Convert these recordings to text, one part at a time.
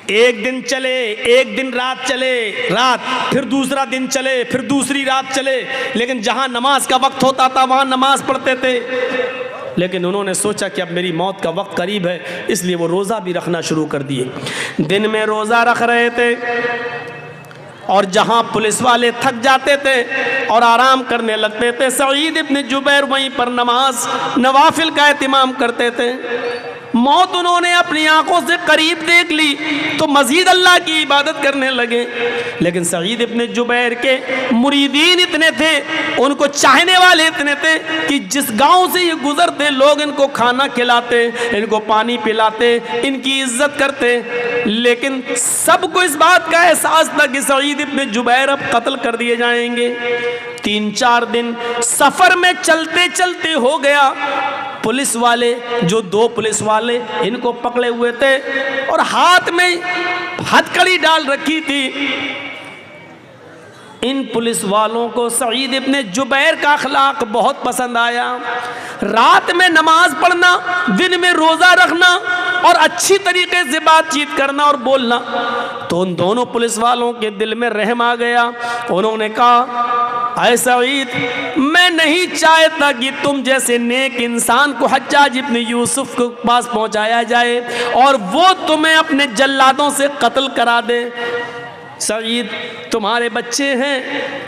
ایک دن چلے، ایک دن رات چلے، پھر دوسرا دن چلے، پھر دوسری رات چلے، لیکن جہاں نماز کا وقت ہوتا تھا وہاں نماز پڑھتے تھے۔ لیکن انہوں نے سوچا کہ اب میری موت کا وقت قریب ہے، اس لیے وہ روزہ بھی رکھنا شروع کر دیے۔ دن میں روزہ رکھ رہے تھے، اور جہاں پولیس والے تھک جاتے تھے اور آرام کرنے لگتے تھے، سعید ابن جبیر وہیں پر نوافل کا اہتمام کرتے تھے۔ موت انہوں نے اپنی آنکھوں سے قریب دیکھ لی تو مزید اللہ کی عبادت کرنے لگے۔ لیکن سعید ابن جبیر کے مریدین اتنے تھے، ان کو چاہنے والے اتنے تھے کہ جس گاؤں سے یہ گزرتے لوگ ان کو کھانا کھلاتے، ان کو پانی پلاتے، ان کی عزت کرتے۔ لیکن سب کو اس بات کا احساس تھا کہ سعید ابن جبیر اب قتل کر دیے جائیں گے۔ 3-4 دن سفر میں چلتے چلتے ہو گیا۔ پولیس والے، جو 2 پولیس والے ان کو پکڑے ہوئے تھے اور ہاتھ میں ہتھکڑی ڈال رکھی تھی، ان پولیس والوں کو سعید ابن جبیر کا اخلاق بہت پسند آیا۔ رات میں نماز پڑھنا، دن میں روزہ رکھنا اور اچھی طریقے سے بات چیت کرنا اور بولنا، تو ان دونوں پولیس والوں کے دل میں رحم آ گیا۔ انہوں نے کہا، اے سعید، میں نہیں چاہتا کہ تم جیسے نیک انسان کو حجاج ابن یوسف کے پاس پہنچایا جائے اور وہ تمہیں اپنے جلادوں سے قتل کرا دے۔ سعید، تمہارے بچے ہیں،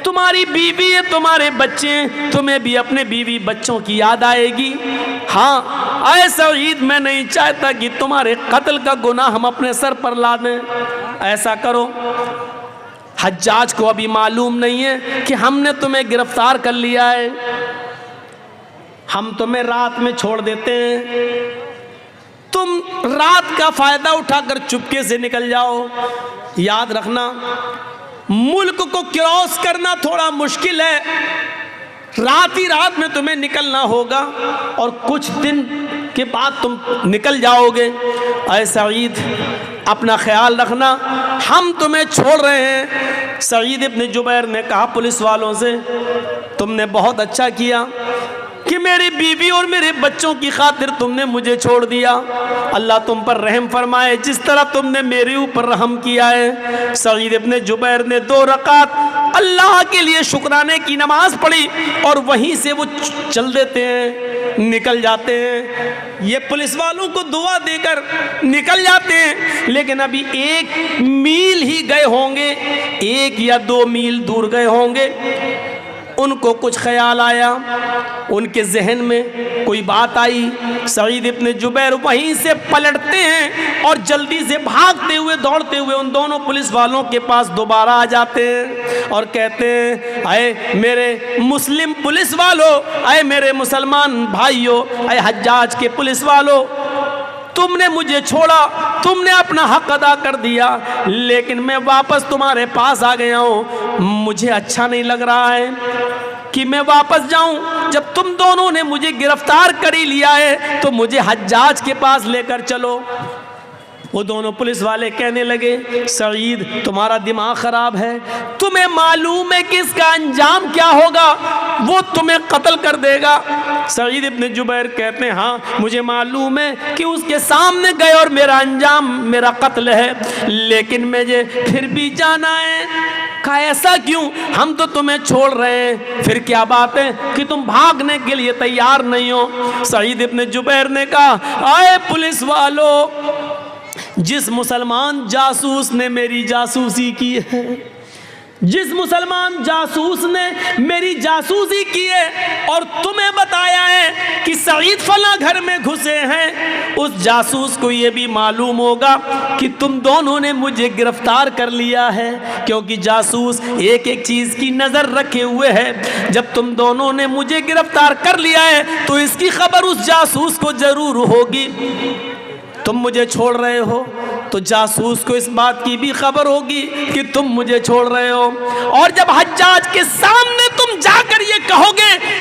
تمہاری بیوی ہے، تمہارے بچے ہیں، تمہیں بھی اپنے بیوی بچوں کی یاد آئے گی۔ ہاں اے سعید، میں نہیں چاہتا کہ تمہارے قتل کا گناہ ہم اپنے سر پر لا دیں۔ ایسا کرو، حجاج کو ابھی معلوم نہیں ہے کہ ہم نے تمہیں گرفتار کر لیا ہے، ہم تمہیں رات میں چھوڑ دیتے ہیں، تم رات کا فائدہ اٹھا کر چپکے سے نکل جاؤ۔ یاد رکھنا، ملک کو کراس کرنا تھوڑا مشکل ہے، رات ہی رات میں تمہیں نکلنا ہوگا اور کچھ دن کے بعد تم نکل جاؤ گے۔ اے سعید، اپنا خیال رکھنا، ہم تمہیں چھوڑ رہے ہیں۔ سعید ابن جبیر نے کہا پولیس والوں سے، تم نے بہت اچھا کیا کہ میری بیوی اور میرے بچوں کی خاطر تم نے مجھے چھوڑ دیا، اللہ تم پر رحم فرمائے جس طرح تم نے میرے اوپر رحم کیا ہے۔ سعید ابن جبیر نے 2 رکعت اللہ کے لیے شکرانے کی نماز پڑھی اور وہیں سے وہ چل دیتے ہیں، نکل جاتے ہیں۔ یہ پولیس والوں کو دعا دے کر نکل جاتے ہیں، لیکن ابھی 1 میل ہی گئے ہوں گے، 1 یا 2 میل دور گئے ہوں گے، ان کو کچھ خیال آیا، ان کے ذہن میں کوئی بات آئی۔ سعید ابن جبیر وہیں سے پلٹتے ہیں اور جلدی سے بھاگتے ہوئے دوڑتے ہوئے ان دونوں پولیس والوں کے پاس دوبارہ آ جاتے ہیں اور کہتے ہیں، اے میرے مسلم پولیس والوں، اے میرے مسلمان بھائیوں، اے حجاج کے پولیس والوں، تم نے مجھے چھوڑا، تم نے اپنا حق ادا کر دیا، لیکن میں واپس تمہارے پاس آ گیا ہوں۔ مجھے اچھا نہیں لگ رہا ہے کہ میں واپس جاؤں، جب تم دونوں نے مجھے گرفتار کر ہی لیا ہے تو مجھے حجاج کے پاس لے کر چلو۔ وہ دونوں پولیس والے کہنے لگے، سعید، تمہارا دماغ خراب ہے، تمہیں معلوم ہے کہ اس کا انجام کیا ہوگا، وہ تمہیں قتل کر دے گا۔ سعید ابن جبیر کہتے ہیں، ہاں مجھے معلوم ہے کہ اس کے سامنے گئے اور میرا انجام میرا قتل ہے، لیکن مجھے پھر بھی جانا ہے۔ کہا ایسا کیوں؟ ہم تو تمہیں چھوڑ رہے ہیں، پھر کیا بات ہے کہ تم بھاگنے کے لیے تیار نہیں ہو؟ سعید ابن جبیر نے کہا، اے پولیس والو، جس مسلمان جاسوس نے میری جاسوسی کی ہے، جس مسلمان جاسوس نے میری جاسوسی کی ہے اور تمہیں بتایا ہے کہ سعید فلاں گھر میں گھسے ہیں، اس جاسوس کو یہ بھی معلوم ہوگا کہ تم دونوں نے مجھے گرفتار کر لیا ہے، کیونکہ جاسوس ایک ایک چیز کی نظر رکھے ہوئے ہے۔ جب تم دونوں نے مجھے گرفتار کر لیا ہے تو اس کی خبر اس جاسوس کو ضرور ہوگی۔ تم مجھے چھوڑ رہے ہو تو جاسوس کو اس بات کی بھی خبر ہوگی کہ تم مجھے چھوڑ رہے ہو، اور جب حجاج کے سامنے تم جا کر یہ کہو گے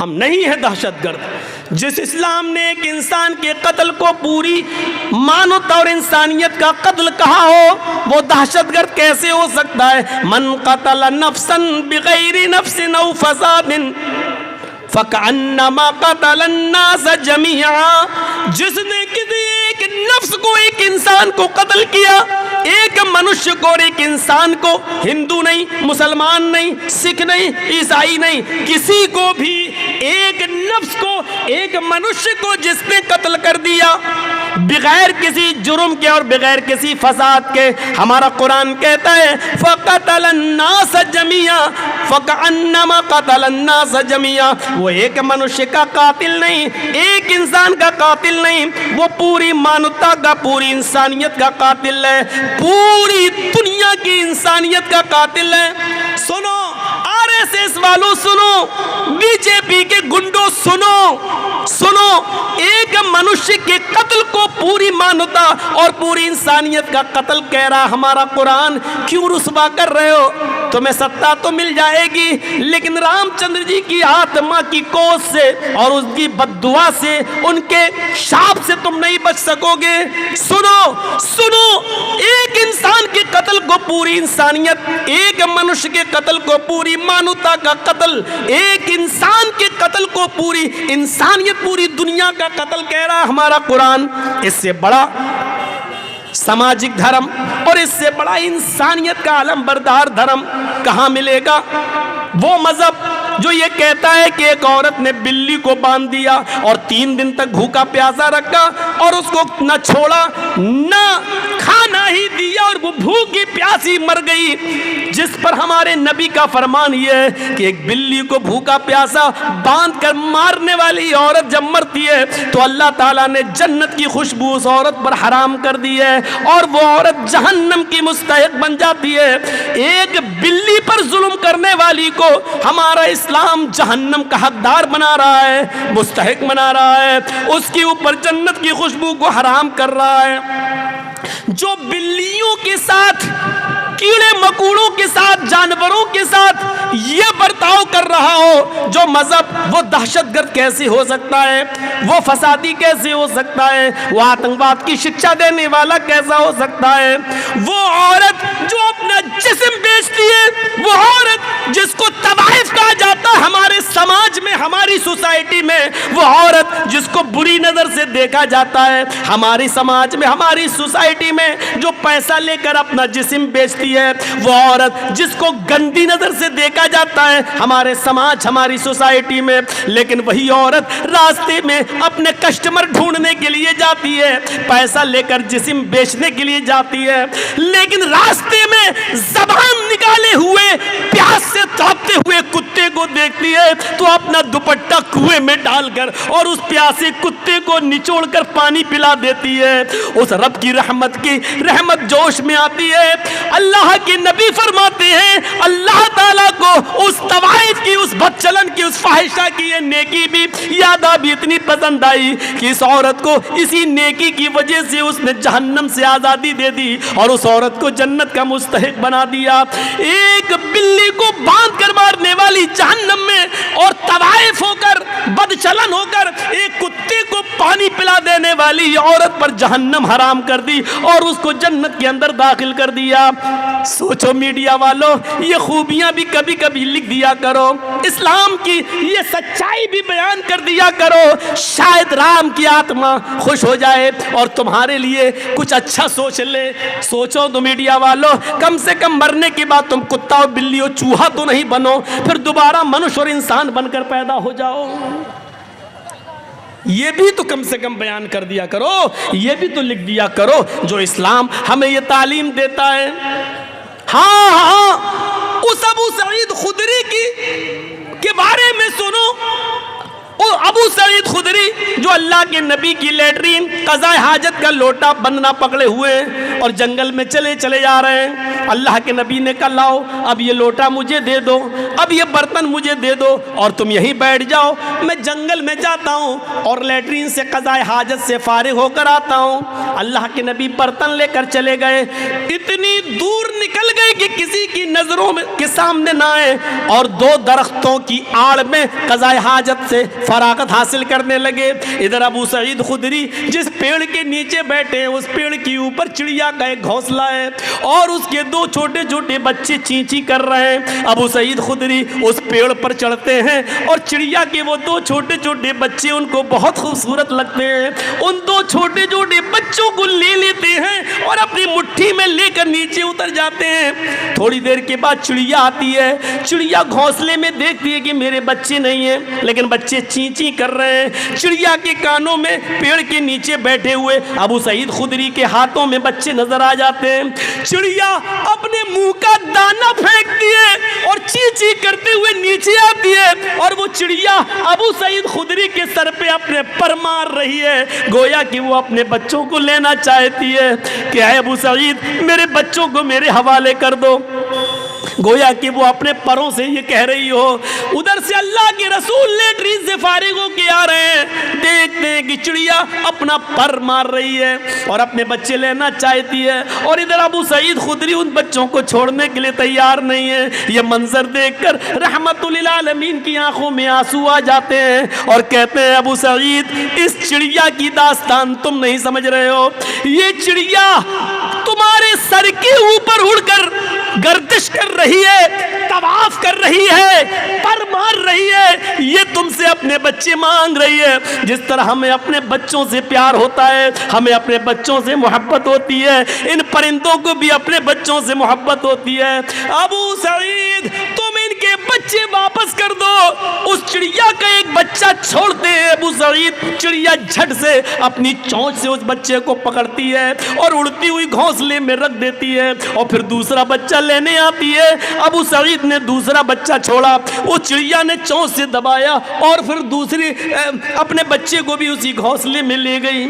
ہم نہیں ہیں دہشت گرد۔ جس اسلام نے ایک انسان کے قتل کو پوری مانوتا اور انسانیت کا قتل کہا ہو، وہ دہشت گرد کیسے ہو سکتا ہے؟ من قتل نفسا بغیر نفس او فساد فَكَأَنَّمَا قَتَلَ النَّاسَ جَمِيعًا، جس نے کسی ایک نفس کو، ایک انسان کو قتل کیا، ایک منشیہ کو اور ایک انسان کو، ہندو نہیں، مسلمان نہیں، سکھ نہیں، عیسائی نہیں، کسی کو بھی ایک نفس کو، ایک منشیہ کو جس نے قتل کر دیا بغیر کسی جرم کے اور بغیر کسی فساد کے، ہمارا قرآن کہتا ہے فَقَتَلَ النَّاسَ جَمِيعًا فَكَأَنَّمَا قَتَلَ النَّاسَ جَمِيعًا، وہ ایک منشیہ کا قاتل نہیں، ایک انسان کا قاتل نہیں، وہ پوری مانوتا کا، پوری انسانیت کا قاتل ہے، پوری دنیا کی انسانیت کا قاتل ہے۔ سنو RSS والوں، سنو BJP کے گنڈوں، سنو ایک منشیہ کے قتل کو پوری مانوتا اور پوری انسانیت کا قتل کہہ رہا ہمارا قرآن، کیوں رسوا کر رہے ہو؟ تمہیں ستہ تو مل جائے گی، لیکن رام چندر جی کی آتما کی کوس سے اور اس کی بد دعا سے، ان کے شاپ سے تم نہیں بچ سکو گے۔ سنو ایک انسان کے قتل کو پوری انسانیت، ایک منشیہ کے قتل کو پوری مانوتا کا قتل، ایک انسان کے قتل کو پوری انسانیت، پوری دنیا کا قتل کہہ رہا ہمارا قرآن۔ اس سے بڑا سماجک دھرم اور اس سے بڑا انسانیت کا علم بردار دھرم کہاں ملے گا؟ وہ مذہب جو یہ کہتا ہے کہ ایک عورت نے بلی کو باندھ دیا اور 3 دن تک بھوکا پیاسا رکھا اور اس کو نہ چھوڑا نہ کھانا ہی دیا اور وہ بھوکی پیاسی مر گئی، جس پر ہمارے نبی کا فرمان یہ ہے کہ ایک بلی کو بھوکا پیاسا باندھ کر مارنے والی عورت جب مرتی ہے تو اللہ تعالیٰ نے جنت کی خوشبو اس عورت پر حرام کر دی ہے اور وہ عورت جہنم کی مستحق بن جاتی ہے۔ ایک بلی پر ظلم کرنے والی کو ہمارا اسلام جہنم کا حقدار بنا رہا ہے، مستحق بنا رہا ہے، اس کے اوپر جنت کی خوشبو کو حرام کر رہا ہے۔ جو بلیوں کے ساتھ، کیڑے مکوڑوں کے ساتھ، جانوروں کے ساتھ یہ برتاؤ کر رہا ہو، جو مذہب، وہ دہشت گرد کیسے ہو سکتا ہے؟ وہ فسادی کیسے ہو سکتا ہے؟ وہ آتنکواد کی شکشا دینے والا کیسا ہو سکتا ہے؟ وہ عورت جو اپنا جسم بیچتی ہے، وہ عورت جس کو طوائف کہا جاتا ہے ہمارے سماج میں، ہماری سوسائٹی میں، وہ عورت جس کو بری نظر سے دیکھا جاتا ہے ہماری سماج میں، ہماری سوسائٹی میں، جو پیسہ لے کر اپنا جسم بیچتی ہے، وہ عورت جس کو گندی نظر سے دیکھا جاتا ہے ہمارے سماج، ہماری سوسائٹی میں، لیکن وہی عورت راستے میں اپنے کسٹمر ڈھونڈنے کے لیے جاتی ہے، پیسہ لے کر جسم بیچنے کے لیے جاتی ہے، لیکن راستے میں زبان نکالے ہوئے پیاس سے تڑپتے ہوئے کتے کو دیکھتی ہے تو اپنا دوپٹہ کنویں میں ڈال کر اور اس پیاسے کتے کو نچوڑ کر پانی پلا دیتی ہے۔ اس رب کی رحمت جوش میں آتی ہے۔ اللہ کے نبی فرماتے ہیں اللہ تعالیٰ کو اس طوائف کی، اس بد چلن کی، اس فاحشہ کی یہ نیکی بھی یادہ بھی اتنی پسند آئی کہ اس عورت کو اسی نیکی کی وجہ سے اس نے جہنم سے آزادی دے دی اور اس عورت کو جنت کا مستحق بنا دیا۔ ایک بلی کو باندھ کر مارنے والی جہنم میں، اور طوائف ہو کر، بد چلن ہو کر ایک کتے کو پانی پلا دینے والی عورت پر جہنم حرام کر دی اور اس کو جنت کے اندر داخل کر دیا۔ سوچو میڈیا والوں، یہ خوبیاں بھی کبھی کبھی لکھ دیا کرو، اسلام کی یہ سچائی بھی بیان کر دیا کرو، شاید رام کی آتما خوش ہو جائے اور تمہارے لیے کچھ اچھا سوچ لے۔ سوچو تو میڈیا والوں، کم سے کم مرنے کے بعد تم کتا اور بلی اور چوہا تو نہیں بنو، پھر دوبارہ منشیہ اور انسان بن کر پیدا ہو جاؤ۔ یہ بھی تو کم سے کم بیان کر دیا کرو، یہ بھی تو لکھ دیا کرو جو اسلام ہمیں یہ تعلیم دیتا ہے۔ ہاں اس ابو سعید خدری کے بارے میں سنو۔ ابو سعید خدری جو اللہ کے نبی کی لیٹرین قضاء حاجت کا لوٹا بندنا پکڑے ہوئے اور جنگل میں چلے جا رہے ہیں، اللہ کے نبی نے کہا لاؤ اب یہ لوٹا مجھے دے دو، اب یہ برتن مجھے دے دو اور تم یہیں بیٹھ جاؤ، میں جنگل میں جاتا ہوں اور لیٹرین سے قضاء حاجت سے فارغ ہو کر آتا ہوں۔ اللہ کے نبی برتن لے کر چلے گئے، اتنی دور نکل بھول گئی کہ کسی کی نظروں کے سامنے نہ آئے، اور دو درختوں کی آڑ میں قضاء حاجت سے فراغت حاصل کرنے لگے۔ ادھر ابو سعید خدری جس پیڑ کے نیچے بیٹھے ہیں، اس پیڑ کے اوپر چڑیا کا ایک گھونسلہ ہے اور اس کے دو چھوٹے چھوٹے بچے چیں چیں کر رہے ہیں۔ ابو سعید خدری اس پیڑ پر چڑھتے ہیں اور چڑیا کے وہ دو چھوٹے چھوٹے بچے ان کو بہت خوبصورت لگتے ہیں، ان دو چھوٹے چھوٹے بچوں کو لے لیتے ہیں اور اپنی مٹھی میں لے کر نیچے اتر جاتے ہیں۔ تھوڑی دیر کے بعد چڑیا آتی ہے، چڑیا گھونسلے میں دیکھتی ہے کہ میرے بچے نہیں ہیں، لیکن بچے چیں چیں کر رہے ہیں۔ چڑیا کے کانوں میں پیڑ کے نیچے بیٹھے ہوئے ابو سعید خدری کے ہاتھوں میں بچے نظر آ جاتے ہیں۔ چڑیا اپنے منہ کا دانہ پھینکتی ہے اور چیں چیں کرتے ہوئے نیچے آتی ہے، اور وہ چڑیا ابو سعید خدری کے سر پہ اپنے پر مار رہی ہے، گویا کہ وہ اپنے بچوں کو لینا چاہتی ہے کہ اے ابو سعید میرے بچوں کو میرے حوالے کر دو، گویا کہ وہ اپنے پروں سے یہ کہہ رہی ہو۔ ادھر سے اللہ کے رسول لیٹرین سے فارغ ہو کے آ رہے ہیں، دیکھتے ہیں کہ چڑیا اپنا پر مار رہی ہے اور اپنے بچے لینا چاہتی ہے، اور ادھر ابو سعید خدری ان بچوں کو چھوڑنے کے لیے تیار نہیں ہے۔ یہ منظر دیکھ کر رحمت للعالمین کی آنکھوں میں آنسو آ جاتے ہیں اور کہتے ہیں ابو سعید اس چڑیا کی داستان تم نہیں سمجھ رہے ہو، یہ چڑیا تمہارے سر کے اوپر اڑ کر گردش کر رہی ہے، طواف کر رہی ہے، پر مار رہی ہے، یہ تم سے اپنے بچے مانگ رہی ہے۔ جس طرح ہمیں اپنے بچوں سے پیار ہوتا ہے، ہمیں اپنے بچوں سے محبت ہوتی ہے، ان پرندوں کو بھی اپنے بچوں سے محبت ہوتی ہے۔ ابو سعید تم ان کے بچے واپس کر دو۔ اس چڑیا کا ایک بچہ چھوڑتے ہیں ابو سعید، چڑیا جھٹ سے اپنی چونچ سے اس بچے کو پکڑتی ہے اور اڑتی ہوئی گھونسلے میں رکھ دیتی ہے، اور پھر دوسرا بچہ لینے آتی ہے۔ ابو سعید نے دوسرا بچہ چھوڑا، وہ چڑیا نے چونچ سے دبایا اور پھر دوسری اپنے بچے کو بھی اسی گھونسلے میں لے گئی۔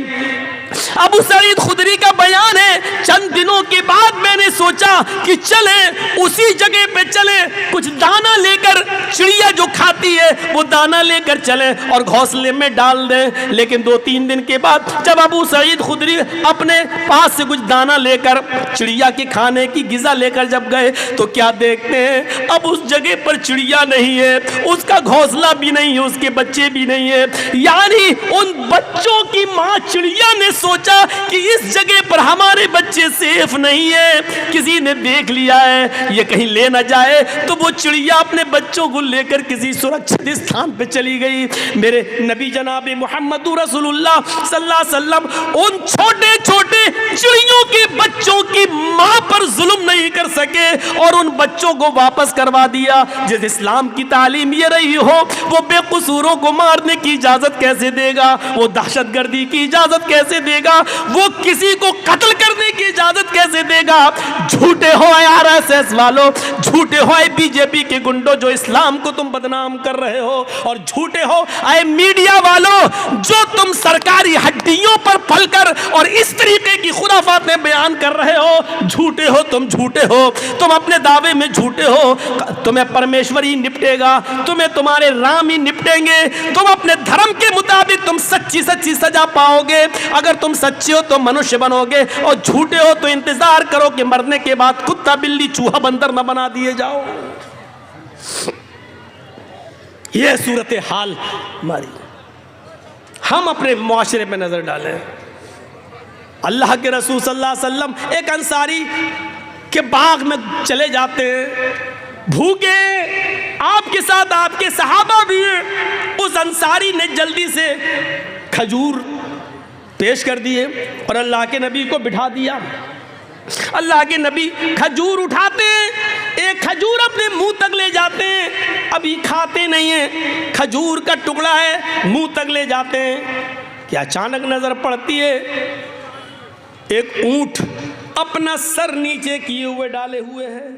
ابو سعید خدری کا بیان ہے چند دنوں کے بعد میں نے سوچا کہ چلیں اسی جگہ پہ چلیں، کچھ دانا لے کر، چڑیا جو کھاتی ہے وہ دانا لے کر چلیں اور گھونسلے میں ڈال دیں۔ لیکن 2-3 دن کے بعد جب ابو سعید خدری اپنے پاس سے کچھ دانا لے کر، چڑیا کے کھانے کی غذا لے کر جب گئے تو کیا دیکھتے ہیں، اب اس جگہ پر چڑیا نہیں ہے، اس کا گھونسلہ بھی نہیں ہے، اس کے بچے بھی نہیں ہے۔ یعنی ان بچوں کی ماں چڑیا نے سوچا کہ اس جگہ پر ہمارے بچے سیف نہیں ہے، کسی نے دیکھ لیا ہے، یہ کہیں لے نہ جائے، تو وہ چڑیا اپنے بچوں کو لے کر کسی سرکشت استھان پہ چلی گئی۔ میرے نبی جناب محمد رسول اللہ صلی اللہ علیہ وسلم ان چھوٹے چھوٹے چڑیوں کے بچوں کی ماں پر ظلم نہیں کر سکے اور ان بچوں کو واپس کروا دیا۔ جس اسلام کی تعلیم یہ رہی ہو، وہ بے قصوروں کو مارنے کی اجازت کیسے دے گا، وہ دہشت گردی کی اجازت کیسے دے گا، وہ کسی کو قتل کرنے کی اجازت کیسے دے گا؟ جھوٹے ہو اے RSS والو، جھوٹے ہو اے BJP کے گنڈوں جو اسلام کو تم بدنام کر رہے ہو، اور جھوٹے ہو اے میڈیا والو جو تم سرکاری ہڈیوں پر پل کر اور اس طریقے کی خرافاتیں بیان کر رہے ہو۔ جھوٹے ہو تم، جھوٹے ہو تم، اپنے دعوے میں جھوٹے ہو۔ تمہیں پرمیشور ہی نپٹے گا، تمہیں تمہارے رام ہی نپٹیں گے، تم اپنے دھرم کے مطابق تم سچی سچی سزا پاؤ گے۔ اگر تم سچے ہو تو منوشیہ بنو گے، اور جھوٹے ہو تو انتظار کرو کہ مرنے کے بعد کتا بلی چوہا بندر نہ بنا دیے جاؤ۔ یہ صورتحال ہماری، ہم اپنے معاشرے میں نظر ڈالیں۔ اللہ کے رسول صلی اللہ علیہ وسلم ایک انصاری کے باغ میں چلے جاتے ہیں، بھوکے، آپ کے ساتھ آپ کے صحابہ بھی ہیں۔ اس انصاری نے جلدی سے کھجور پیش کر دیے اور اللہ کے نبی کو بٹھا دیا۔ اللہ کے نبی کھجور اٹھاتے ہیں، ایک کھجور اپنے منہ تک لے جاتے ہیں، ابھی کھاتے نہیں ہیں، کھجور کا ٹکڑا ہے، منہ تک لے جاتے ہیں کہ اچانک نظر پڑتی ہے ایک اونٹ اپنا سر نیچے کیے ہوئے ڈالے ہوئے ہے،